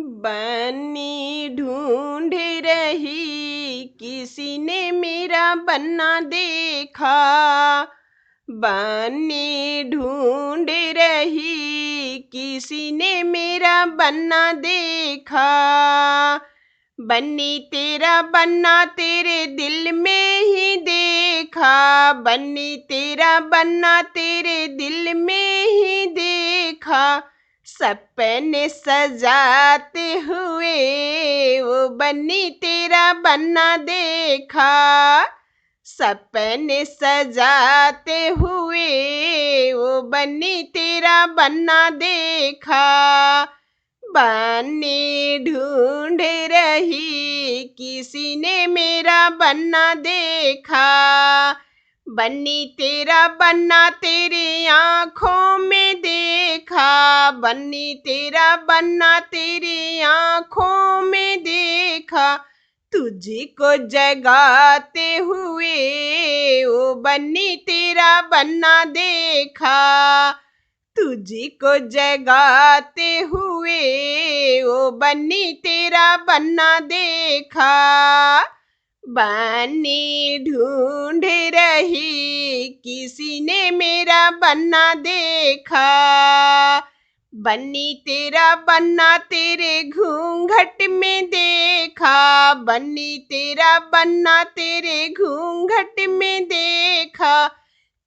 बन्नी ढूंढ रही किसी ने मेरा बन्ना देखा। बन्नी ढूंढ रही किसी ने मेरा बन्ना देखा। बन्नी तेरा बन्ना तेरे दिल में ही देखा। बन्नी तेरा बन्ना तेरे दिल में ही देखा। सपने सजाते हुए वो बन्नी तेरा बन्ना देखा। सपने सजाते हुए वो बन्नी तेरा बन्ना देखा। बन्नी ढूंढ रही किसी ने मेरा बन्ना देखा। बन्नी तेरा बन्ना तेरी आँखों में देखा। बन्नी तेरा बन्ना तेरी आँखों में देखा। तुझको जगाते हुए ओ बन्नी तेरा बन्ना देखा। तुझको जगाते हुए ओ बन्नी तेरा बन्ना देखा। बन्नी ढूंढ रही किसी ने मेरा बन्ना देखा। बन्नी तेरा बन्ना तेरे घूंघट में देखा। बन्नी तेरा बन्ना तेरे घूंघट में देखा।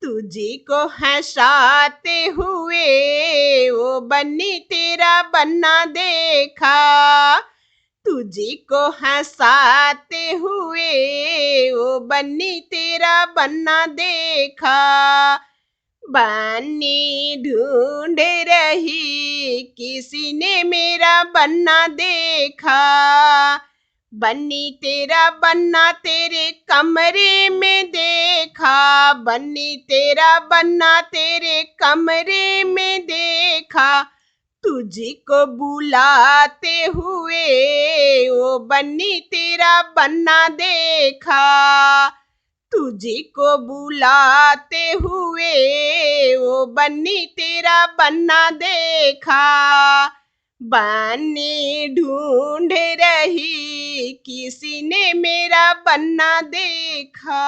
तुझको हंसाते हुए ओ बन्नी तेरा बन्ना देखा। तुझको हंसाते हुए ओ बन्नी तेरा बन्ना देखा। बन्नी ढूंढ रही किसी ने मेरा बन्ना देखा। बन्नी तेरा बन्ना तेरे कमरे में देखा। बन्नी तेरा बन्ना तेरे कमरे में देखा। तुझको बुलाते हुए ओ बन्नी तेरा बन्ना देखा। तुझको बुलाते हुए ओ बन्नी तेरा बन्ना देखा। बन्नी ढूंढ रही किसी ने मेरा बन्ना देखा।